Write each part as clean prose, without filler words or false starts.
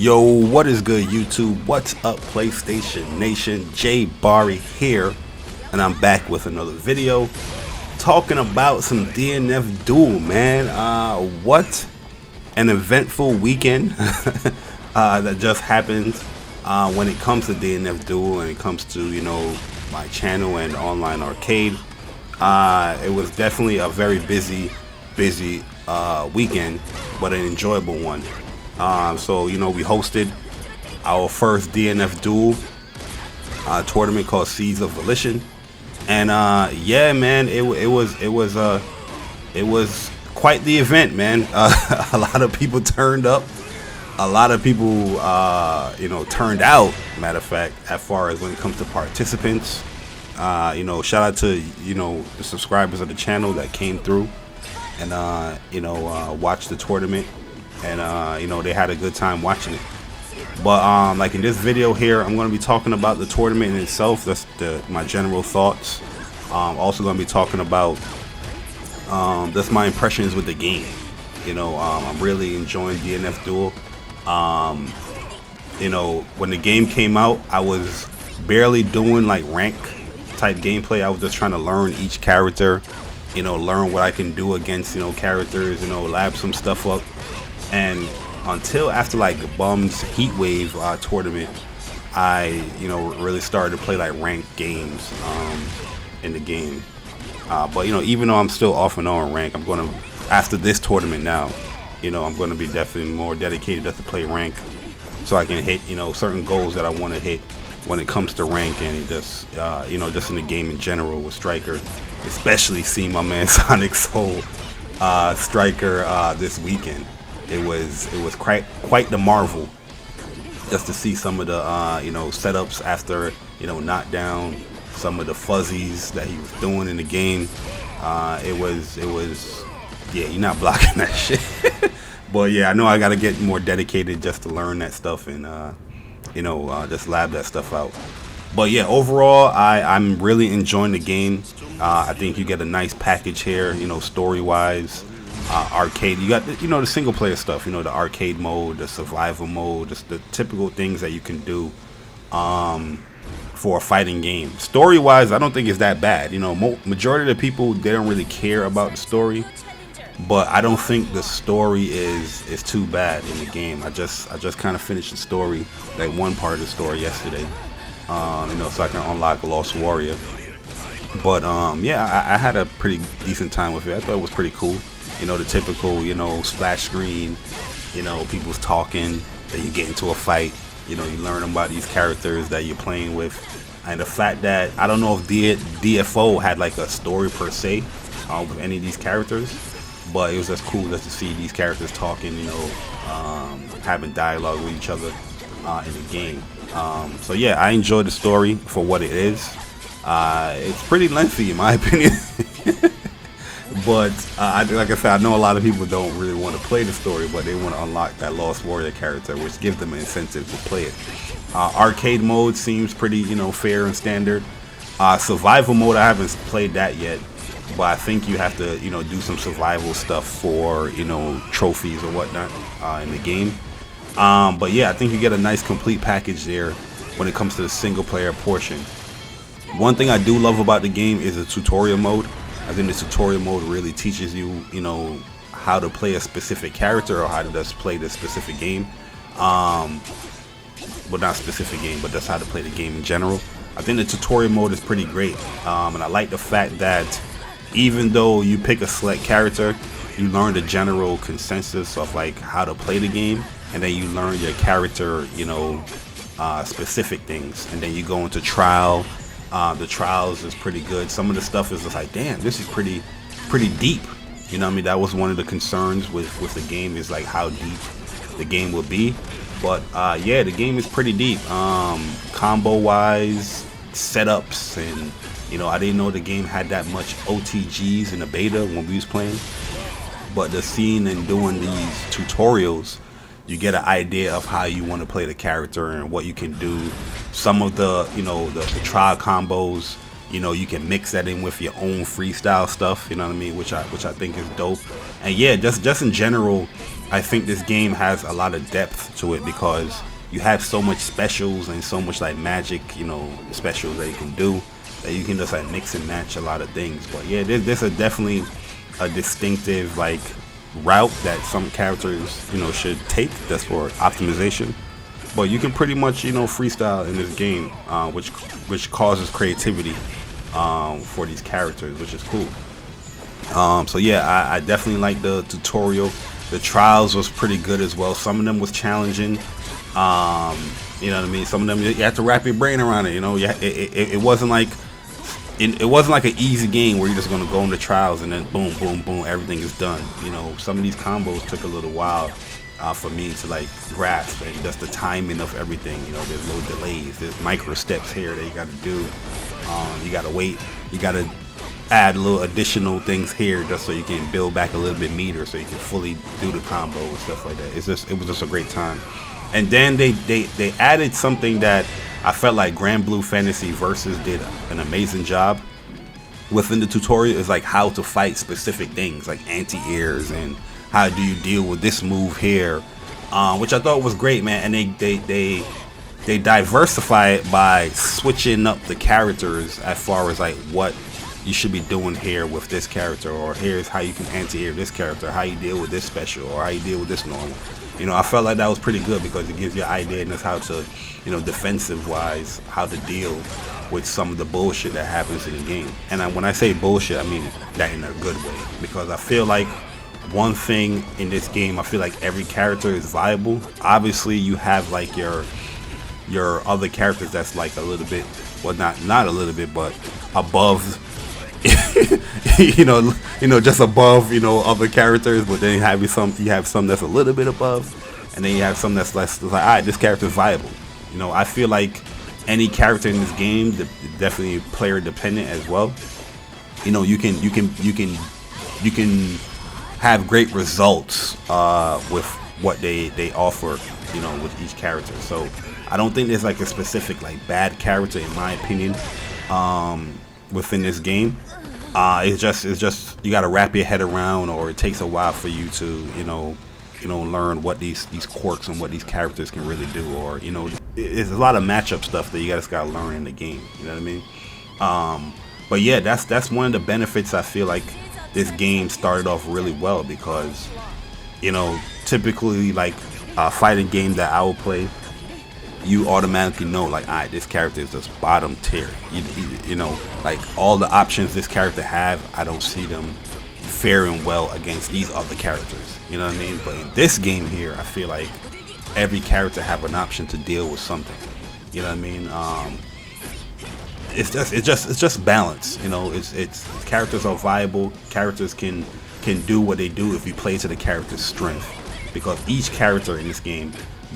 Yo, what is good, YouTube? What's up, PlayStation Nation? Jay Barry here, and I'm back with another video talking about some DNF Duel, man. What an eventful weekend that just happened when it comes to DNF Duel and it comes to, you know, my channel and online arcade. It was definitely a very busy weekend, but an enjoyable one. So, you know, we hosted our first DNF Duel tournament called Seeds of Volition, and yeah, man, it was quite the event, man. A lot of people turned up, a lot of people you know, turned out, matter of fact, as far as when it comes to participants. You know, shout out to, you know, the subscribers of the channel that came through and you know, watched the tournament. And you know, they had a good time watching it. But like in this video here, I'm going to be talking about the tournament in itself. That's my general thoughts. Also going to be talking about that's my impressions with the game. You know, I'm really enjoying DNF Duel. You know, when the game came out, I was barely doing like rank type gameplay. I was just trying to learn each character, you know, learn what I can do against, you know, characters, you know, lab some stuff up. And until after like the Bums Heat Wave tournament, I, you know, really started to play like ranked games in the game. But you know, even though I'm still off and on rank, I'm gonna, after this tournament now, you know, I'm gonna be definitely more dedicated just to play rank, so I can hit, you know, certain goals that I want to hit when it comes to rank and just you know, just in the game in general with Striker, especially seeing my man Sonic Soul Striker this weekend. It was quite the marvel just to see some of the you know, setups after, you know, knockdown, some of the fuzzies that he was doing in the game. It was yeah, you're not blocking that shit. But yeah, I know I gotta get more dedicated just to learn that stuff and you know, just lab that stuff out. But yeah, overall I'm really enjoying the game. I think you get a nice package here, you know, story wise. Arcade, you got, you know, the single player stuff, you know, the arcade mode, the survival mode, just the typical things that you can do for a fighting game. Story wise, I don't think it's that bad. You know, majority of the people, they don't really care about the story, but I don't think the story is too bad in the game. I just kind of finished the story, like one part of the story yesterday, you know, so I can unlock Lost Warrior. But yeah, I had a pretty decent time with it. I thought it was pretty cool. You know, the typical, you know, splash screen, you know, people's talking, then you get into a fight, you know, you learn about these characters that you're playing with. And the fact that, I don't know if DFO had like a story per se with any of these characters, but it was just cool just to see these characters talking, you know, having dialogue with each other in the game. So yeah, I enjoyed the story for what it is. It's pretty lengthy in my opinion. But like I said, I know a lot of people don't really want to play the story, but they want to unlock that Lost Warrior character, which gives them an incentive to play it. Arcade mode seems pretty, you know, fair and standard. Survival mode, I haven't played that yet, but I think you have to, you know, do some survival stuff for, you know, trophies or whatnot in the game. But yeah, I think you get a nice complete package there when it comes to the single player portion. One thing I do love about the game is the tutorial mode. I think the tutorial mode really teaches you, you know, how to play a specific character or how to just play the specific game. Well, not specific game, but that's how to play the game in general. I think the tutorial mode is pretty great, and I like the fact that even though you pick a select character, you learn the general consensus of like how to play the game, and then you learn your character, you know, specific things, and then you go into trial. The trials is pretty good. Some of the stuff is just like, damn, this is pretty deep. You know what I mean? That was one of the concerns with the game, is like how deep the game will be. But yeah, the game is pretty deep. Combo wise, setups, and you know, I didn't know the game had that much OTGs in the beta when we was playing. But the seeing and doing these tutorials, you get an idea of how you want to play the character and what you can do. Some of the, you know, the trial combos, you know, you can mix that in with your own freestyle stuff, you know what I mean, which I think is dope. And yeah, just in general, I think this game has a lot of depth to it because you have so much specials and so much like magic, you know, specials that you can do, that you can just like mix and match a lot of things. But yeah, there's definitely a distinctive like route that some characters, you know, should take, that's for optimization. But you can pretty much, you know, freestyle in this game, which causes creativity for these characters, which is cool. So yeah, I definitely like the tutorial. The trials was pretty good as well. Some of them was challenging. You know what I mean? Some of them you have to wrap your brain around it. You know, it wasn't like it wasn't like an easy game where you're just gonna go into trials and then boom, boom, boom, everything is done. You know, some of these combos took a little while for me to like grasp, and just the timing of everything. You know, there's little delays, there's micro steps here that you got to do. You got to wait. You got to add little additional things here just so you can build back a little bit meter so you can fully do the combo and stuff like that. It was just a great time. And then they added something that I felt like Grand Blue Fantasy Versus did an amazing job within the tutorial, is like how to fight specific things like anti-airs and how do you deal with this move here, which I thought was great, man. And they diversify it by switching up the characters as far as like what you should be doing here with this character, or here's how you can anti-air this character, how you deal with this special, or how you deal with this normal. You know, I felt like that was pretty good because it gives you an idea and how to, you know, defensive wise, how to deal with some of the bullshit that happens in the game. And when I say bullshit, I mean that in a good way, because I feel like one thing in this game, I feel like every character is viable. Obviously you have like your other characters that's like a little bit, well, not a little bit, but above you know, just above, you know, other characters. But then you have some that's a little bit above, and then you have some that's less, like, alright, this character is viable. You know, I feel like any character in this game, definitely player dependent as well. You know, you can have great results with what they offer, you know, with each character. So I don't think there's like a specific like bad character in my opinion within this game. It's just you got to wrap your head around, or it takes a while for you to you know learn what these quirks and what these characters can really do, or you know, it's a lot of matchup stuff that you just got to learn in the game. You know what I mean? But yeah, that's one of the benefits. I feel like this game started off really well because, you know, typically like a fighting game that I will play, you automatically know like, alright, this character is just bottom tier. You know, like all the options this character have, I don't see them faring well against these other characters. You know what I mean? But in this game here, I feel like every character have an option to deal with something. You know what I mean? It's just balance. You know, it's characters are viable. Characters can do what they do if you play to the character's strength, because each character in this game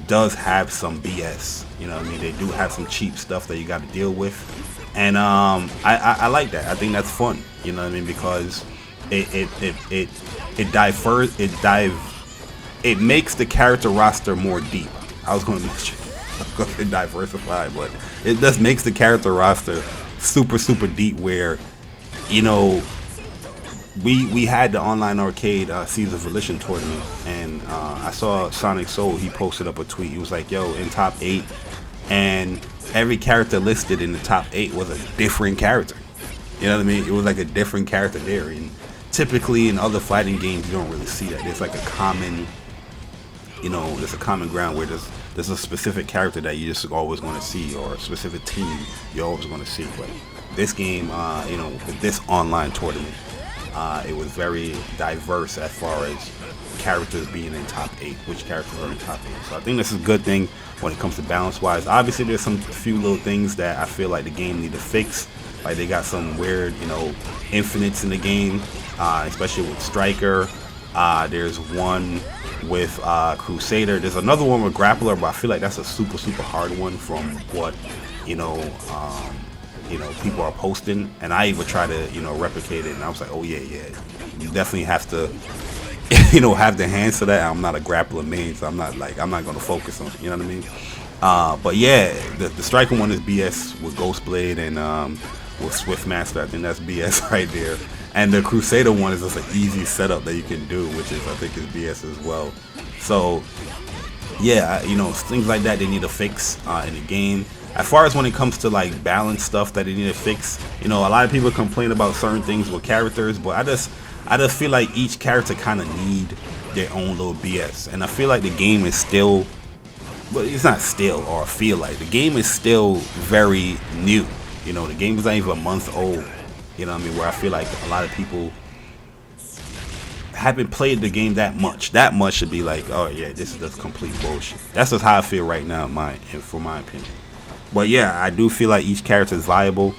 does have some BS. You know what I mean? They do have some cheap stuff that you got to deal with, and I like that. I think that's fun. You know what I mean? Because it makes the character roster more deep. I was going to diversify, but it just makes the character roster super deep, where, you know, we had the online arcade Caesar Volition tournament, and I saw Sonic Soul, he posted up a tweet. He was like, yo, in top 8, and every character listed in the top 8 was a different character. You know what I mean? It was like a different character there, and typically in other fighting games you don't really see that. There's like a common, you know, there's a common ground where there's a specific character that you just always want to see, or a specific team you're always going to see. But this game, you know, with this online tournament, it was very diverse as far as characters being in top 8, which characters are in top 8. So I think this is a good thing when it comes to balance wise. Obviously there's some few little things that I feel like the game need to fix. Like they got some weird, you know, infinites in the game, especially with Striker. There's one with Crusader. There's another one with Grappler, but I feel like that's a super hard one from what, you know, people are posting. And I even try to, you know, replicate it, and I was like, oh yeah, you definitely have to, you know, have the hands for that. I'm not a grappler main, so I'm not gonna focus on it, you know what I mean? But yeah, the Striker one is BS with Ghostblade and with Swiftmaster. I think that's BS right there. And the Crusader one is just an easy setup that you can do, which is, I think, is BS as well. So yeah, you know, things like that they need to fix in the game. As far as when it comes to like balance stuff that they need to fix, you know, a lot of people complain about certain things with characters, but I just feel like each character kind of need their own little BS, and I feel like the game is still, but it's not still, or I feel like the game is still very new. You know, the game is not even a month old. You know what I mean? Where I feel like a lot of people haven't played the game that much. That much should be like, oh yeah, this is just complete bullshit. That's just how I feel right now, for my opinion. But yeah, I do feel like each character is viable.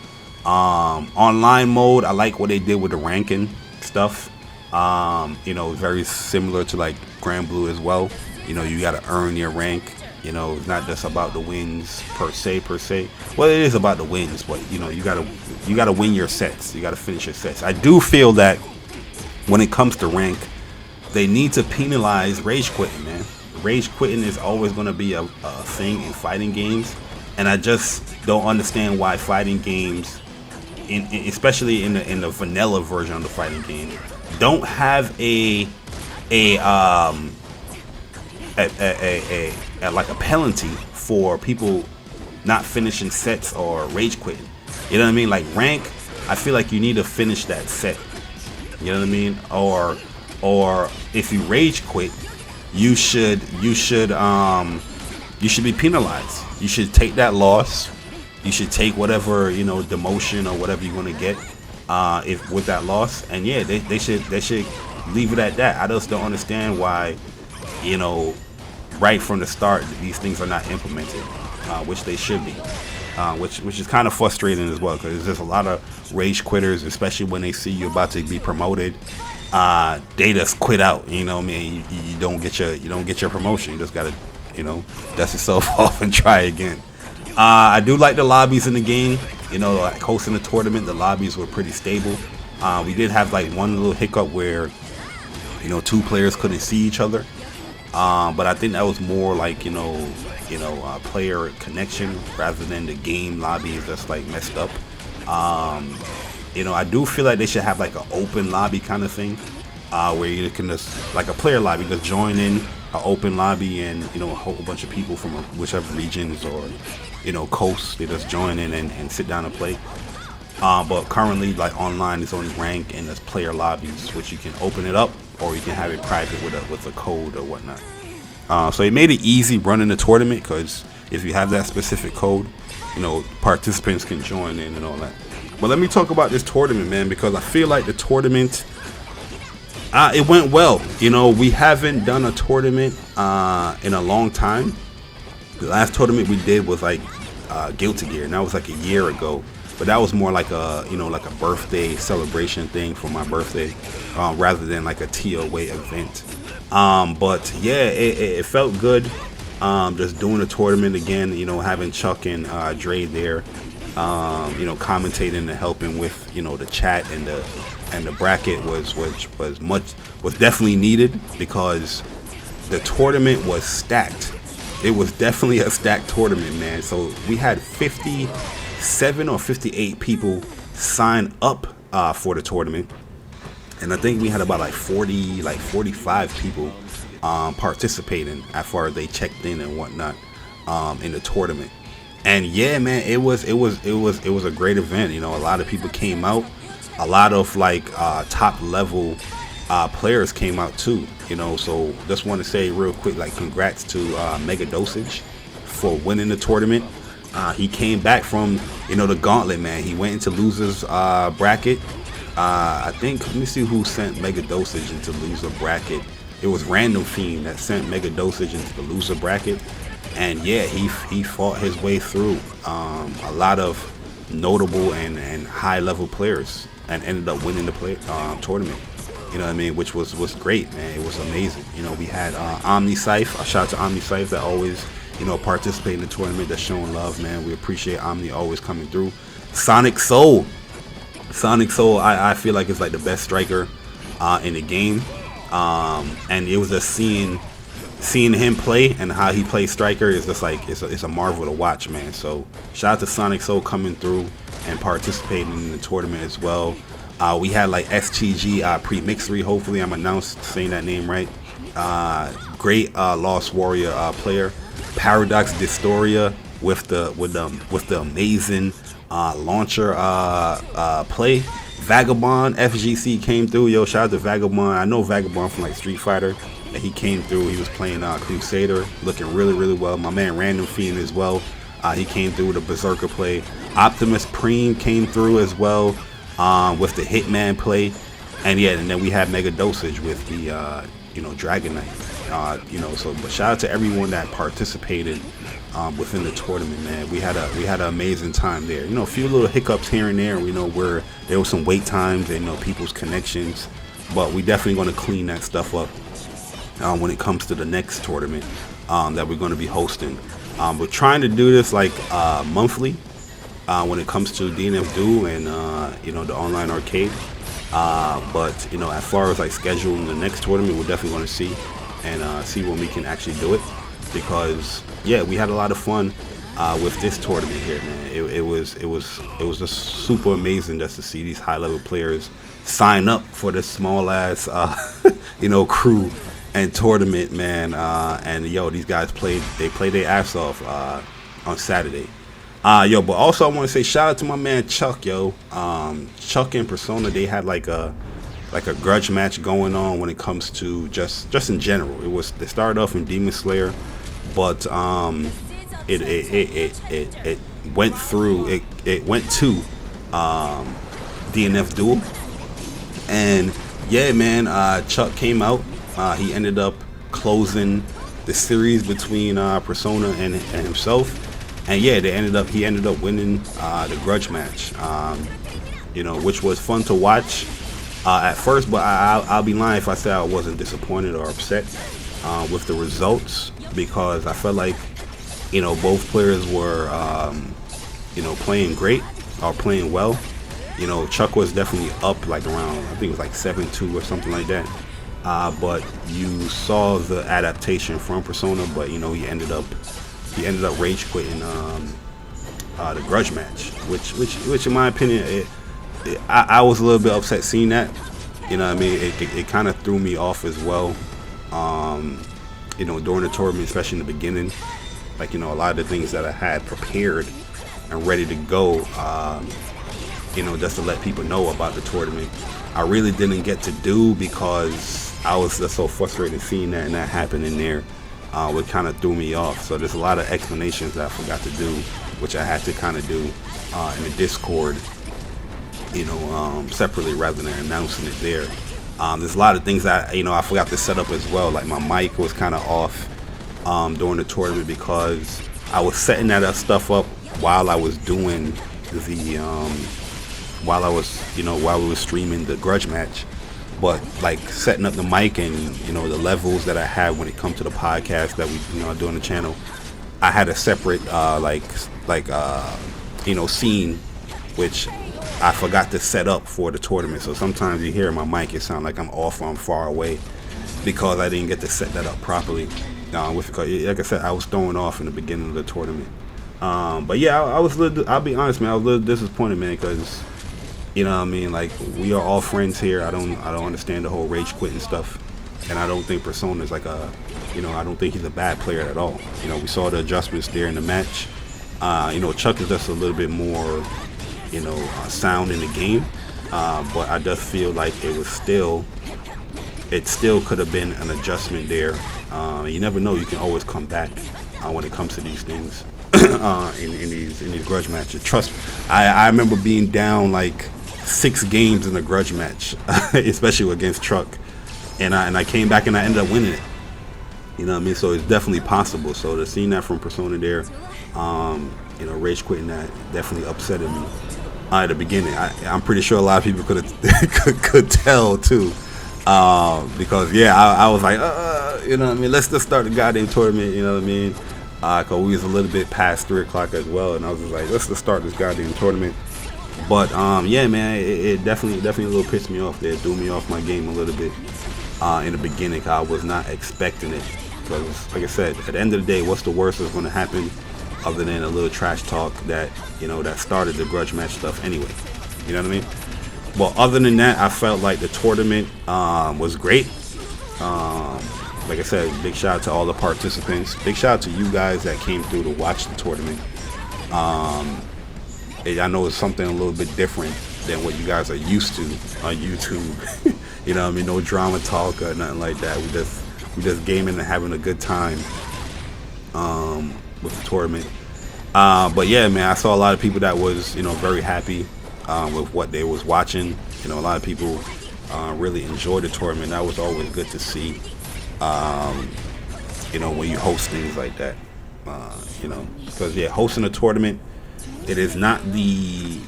Online mode, I like what they did with the ranking stuff. You know, very similar to like Grand Blue as well. You know, you gotta earn your rank. You know, it's not just about the wins per se. Well, it is about the wins, but you know, you gotta win your sets. You gotta finish your sets. I do feel that when it comes to rank, they need to penalize rage quitting, man. Rage quitting is always gonna be a thing in fighting games, and I just don't understand why fighting games, especially in the vanilla version of the fighting game, don't have like a penalty for people not finishing sets or rage quitting. You know what I mean? Like rank, I feel like you need to finish that set. You know what I mean? Or if you rage quit, you should be penalized. You should take that loss. You should take whatever, you know, demotion or whatever you're gonna get if with that loss. And yeah, they should leave it at that. I just don't understand why, you know, right from the start these things are not implemented, which they should be. Which is kind of frustrating as well, because there's a lot of rage quitters, especially when they see you about to be promoted. They just quit out. You know what I mean? You don't get your promotion. You just gotta, you know, dust yourself off and try again. I do like the lobbies in the game. You know, like hosting the tournament, the lobbies were pretty stable. We did have like one little hiccup where, you know, two players couldn't see each other. But I think that was more like, player connection rather than the game lobby is just like messed up. You know, I do feel like they should have like an open lobby kind of thing, where you can just, like a player lobby, just join in an open lobby, and you know, a whole bunch of people from whichever regions or, you know, coasts, they just join in and sit down and play. But currently, like online, it's only rank and there's player lobbies, which you can open it up or you can have it private with a code or whatnot. So it made it easy running the tournament, because if you have that specific code, you know, participants can join in and all that. But let me talk about this tournament, man, because I feel like the tournament, it went well. You know, we haven't done a tournament in a long time. The last tournament we did was like Guilty Gear, and that was like a year ago. But that was more like a, you know, like a birthday celebration thing for my birthday, rather than like a TOA event. But yeah, it felt good, just doing the tournament again. You know, having Chuck and Dre there, you know, commentating and helping with, you know, the chat and the bracket was definitely needed, because the tournament was stacked. It was definitely a stacked tournament, man. So we had 57 or 58 people sign up for the tournament, and I think we had about like 45 people participating as far as they checked in and whatnot in the tournament. And yeah, man, it was a great event. You know, a lot of people came out. A lot of like top level players came out too. You know, so just want to say real quick, like, congrats to Mega Dosage for winning the tournament. He came back from, you know, the gauntlet, man. He went into losers bracket. I think, let me see who sent Mega Dosage into loser bracket. It was Random Fiend that sent Mega Dosage into the loser bracket. And yeah, he fought his way through a lot of notable and high level players, and ended up winning the tournament. You know what I mean? Which was great, man. It was amazing. You know, we had OmniScypher. A shout out to OmniScypher that always, you know, participate in the tournament, that's showing love, man. We appreciate Omni always coming through. Sonic Soul, I feel like it's like the best striker in the game, and it was just seeing him play and how he plays striker is just like, it's a marvel to watch, man. So shout out to Sonic Soul coming through and participating in the tournament as well. We had like STG pre-mixery, hopefully I'm saying that name right. great Lost Warrior player. Paradox Dystoria with the amazing launcher play. Vagabond FGC came through. Yo, shout out to Vagabond. I know Vagabond from like Street Fighter, and he came through. He was playing Crusader, looking really well. My man Random Fiend as well. He came through with a Berserker play. Optimus Prime came through as well with the Hitman play. And yeah, and then we had Mega Dosage with the Dragon Knight. So but shout out to everyone that participated within the tournament, man. We had an amazing time there. A few little hiccups here and there. We know where there was some wait times and people's connections, but we definitely going to clean that stuff up when it comes to the next tournament that we're going to be hosting. We're trying to do this like monthly when it comes to DNF Duel and the online arcade. But as far as like scheduling the next tournament, we're definitely going to see when we can actually do it, because yeah, we had a lot of fun with this tournament here, man. It was just super amazing just to see these high level players sign up for this small ass crew and tournament, man. And yo, these guys played their ass off on Saturday. But also I want to say shout out to my man Chuck, yo. Chuck and Persona, they had like a grudge match going on when it comes to just in general. They started off in Demon Slayer, but it went to DNF Duel, and yeah, man, Chuck came out. He ended up closing the series between Persona and himself. And yeah, he ended up winning the grudge match, which was fun to watch at first. But I'll be lying if I say I wasn't disappointed or upset with the results, because I felt like both players were playing great or playing well. Chuck was definitely up like around, I think it was like 7-2 or something like that. But you saw the adaptation from Persona, but he ended up rage quitting the grudge match, which in my opinion, I was a little bit upset seeing that. It kind of threw me off as well. During the tournament, especially in the beginning, like a lot of the things that I had prepared and ready to go, just to let people know about the tournament, I really didn't get to do, because I was just so frustrated seeing that and that happening there. What kind of threw me off. So there's a lot of explanations that I forgot to do, which I had to kind of do in the Discord, separately rather than announcing it there. There's a lot of things that I forgot to set up as well. Like my mic was kind of off during the tournament, because I was setting that stuff up while I was doing the while we were streaming the grudge match. But like setting up the mic and the levels that I had when it comes to the podcast that we do on the channel, I had a separate scene which I forgot to set up for the tournament. So sometimes you hear my mic, it sounds like I'm off or I'm far away, because I didn't get to set that up properly. Like I said, I was thrown off in the beginning of the tournament. But yeah, I'll be honest, man, I was a little disappointed, man, because like, we are all friends here. I don't understand the whole rage quitting stuff, and I don't think Persona is like I don't think he's a bad player at all. We saw the adjustments there in the match. Chuck is just a little bit more sound in the game, but I just feel like it still could have been an adjustment there. You never know, you can always come back when it comes to these things. in these grudge matches. Trust me, I remember being down like 6 games in a grudge match, especially against Truck, and I came back and I ended up winning it. So it's definitely possible. So to seeing that from Persona there, rage quitting, that definitely upsetted me at the beginning. I'm pretty sure a lot of people could tell too, because yeah, I was like, let's just start the goddamn tournament. Cause we was a little bit past 3 o'clock as well, and I was just like, let's just start this goddamn tournament. But yeah, man, it definitely a little pissed me off there. It threw me off my game a little bit in the beginning, cause I was not expecting it. Because like I said, at the end of the day, what's the worst that's going to happen other than a little trash talk that that started the grudge match stuff anyway? You know what I mean? Well, other than that, I felt like the tournament was great. like I said, big shout out to all the participants. Big shout out to you guys that came through to watch the tournament. I know it's something a little bit different than what you guys are used to on YouTube. You know what I mean? No drama talk or nothing like that. We just gaming and having a good time with the tournament. But yeah, man, I saw a lot of people that was, you know, very happy with what they was watching. You know, a lot of people really enjoyed the tournament. That was always good to see. You know, when you host things like that. You know, because yeah, hosting a tournament, it's not the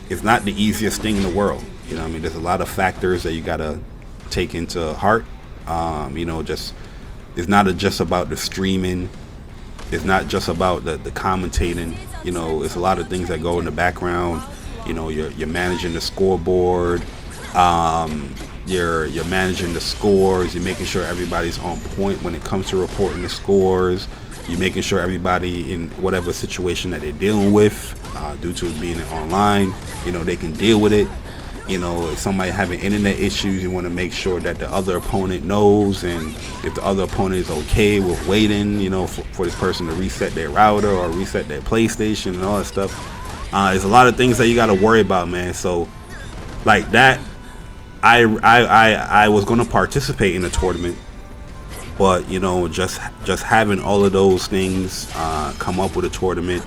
easiest thing in the world. You know what I mean? There's a lot of factors that you gotta take into heart. You know, it's not just about the streaming. It's not just about the commentating. You know, it's a lot of things that go in the background. You know, you're managing the scoreboard. You're managing the scores. You're making sure everybody's on point when it comes to reporting the scores. You're making sure everybody in whatever situation that they're dealing with, due to it being online, you know, they can deal with it. You know, if somebody having internet issues, you want to make sure that the other opponent knows, and if the other opponent is okay with waiting, you know, for this person to reset their router or reset their PlayStation and all that stuff. There's a lot of things that you got to worry about, man. So, like that, I was going to participate in the tournament, but you know, just having all of those things come up with a tournament,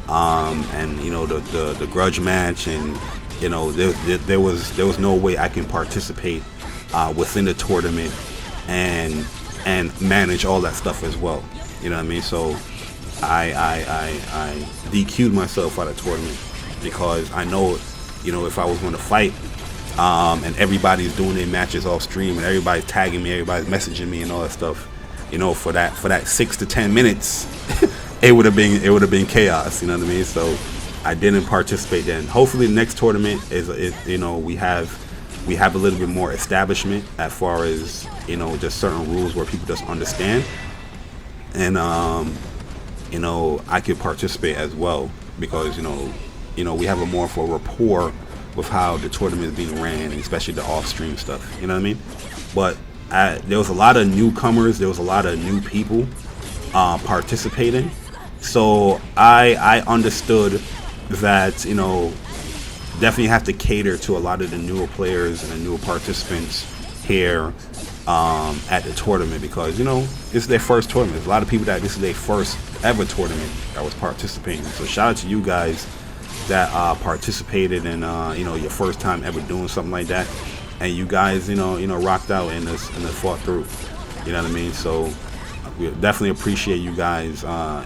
and you know, the grudge match, and you know, there was no way I can participate within the tournament and manage all that stuff as well. You know what I mean? So I DQ'd myself out of the tournament because I know, you know, if I was going to fight, and everybody's doing their matches off stream and everybody's tagging me, everybody's messaging me and all that stuff, you know, for that 6 to 10 minutes, it would have been chaos. You know what I mean? So I didn't participate then. Hopefully the next tournament is you know, we have a little bit more establishment as far as, you know, just certain rules where people just understand, and you know, I could participate as well, because you know we have a more of a rapport with how the tournament is being ran, and especially the off-stream stuff. You know what I mean? But there was a lot of newcomers. There was a lot of new people participating. So I understood that, you know, definitely have to cater to a lot of the newer players and the newer participants here at the tournament, because, you know, this is their first tournament. There's a lot of people that this is their first ever tournament that was participating. So shout out to you guys that participated in you know, your first time ever doing something like that, and you guys you know rocked out and fought through. You know what I mean? So we definitely appreciate you guys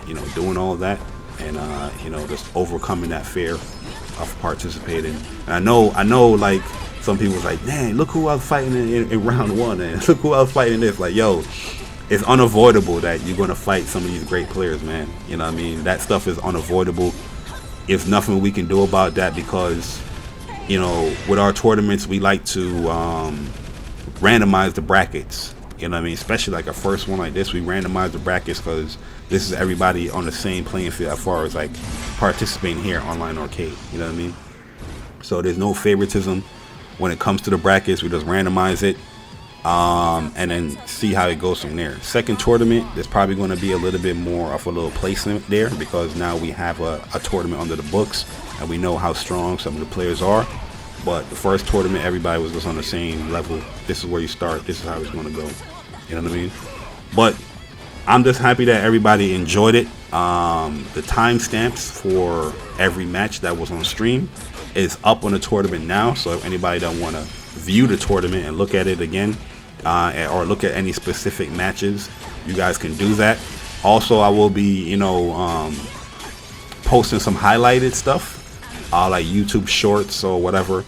you know, doing all of that, and you know, just overcoming that fear of participating. And I know like some people's like, man, look who I was fighting in round one, and look who I was fighting this. Like, yo, it's unavoidable that you're going to fight some of these great players, man. You know what I mean? That stuff is unavoidable. It's nothing we can do about that, because, you know, with our tournaments, we like to randomize the brackets. You know what I mean? Especially like a first one like this, we randomize the brackets because this is everybody on the same playing field as far as like participating here online arcade. You know what I mean? So there's no favoritism when it comes to the brackets. We just randomize it, and then see how it goes from there. Second tournament, there's probably going to be a little bit more of a little placement there, because now we have a tournament under the books and we know how strong some of the players are. But the first tournament, everybody was just on the same level. This is where you start. This is how it's going to go. You know what I mean? But I'm just happy that everybody enjoyed it. The timestamps for every match that was on stream is up on the tournament now. So if anybody don't want to view the tournament and look at it again, or look at any specific matches, you guys can do that. Also, I will be, you know, posting some highlighted stuff, like YouTube shorts or whatever,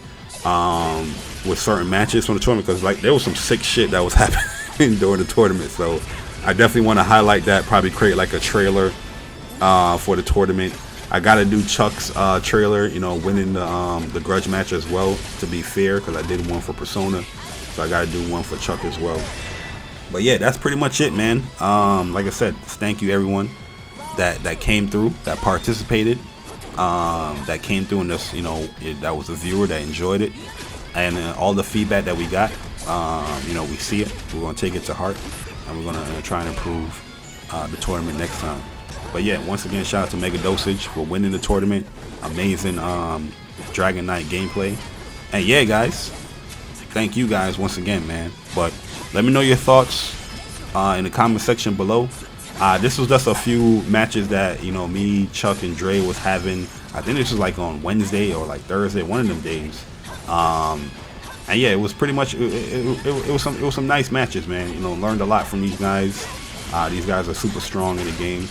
with certain matches from the tournament, because like there was some sick shit that was happening during the tournament. So I definitely want to highlight that. Probably create like a trailer for the tournament. I gotta do Chuck's trailer, you know, winning the grudge match as well, to be fair, because I did one for Persona, so I gotta do one for Chuck as well. But yeah, that's pretty much it, man. Like I said, thank you everyone that came through, that participated, that came through, and this, you know, that was a viewer that enjoyed it, and all the feedback that we got, you know, we see it, we're gonna take it to heart, and we're gonna try and improve the tournament next time. But yeah, once again, shout out to Mega Dosage for winning the tournament. Amazing Dragon Knight gameplay. And yeah, guys, thank you guys once again, man. But let me know your thoughts in the comment section below. This was just a few matches that, you know, me, Chuck, and Dre was having. I think this was like on Wednesday or like Thursday, one of them days. And yeah, it was pretty much it was some nice matches, man. You know, learned a lot from these guys. These guys are super strong in the game,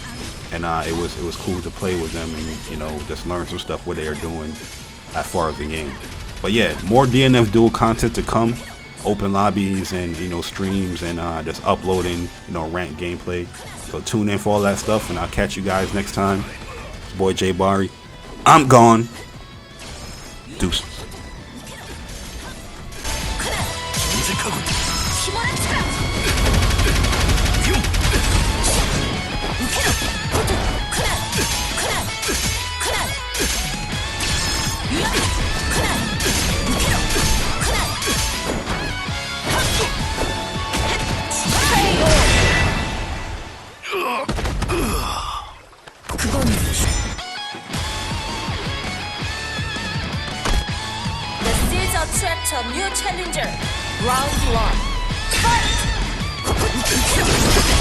and it was cool to play with them and, you know, just learn some stuff what they are doing as far as the game. But yeah, more DNF Duel content to come. Open lobbies and, you know, streams and just uploading, you know, ranked gameplay. So tune in for all that stuff, and I'll catch you guys next time. It's your boy Jay Bari. I'm gone. Deuces. This is a chapter, new challenger. Round 1. Fight!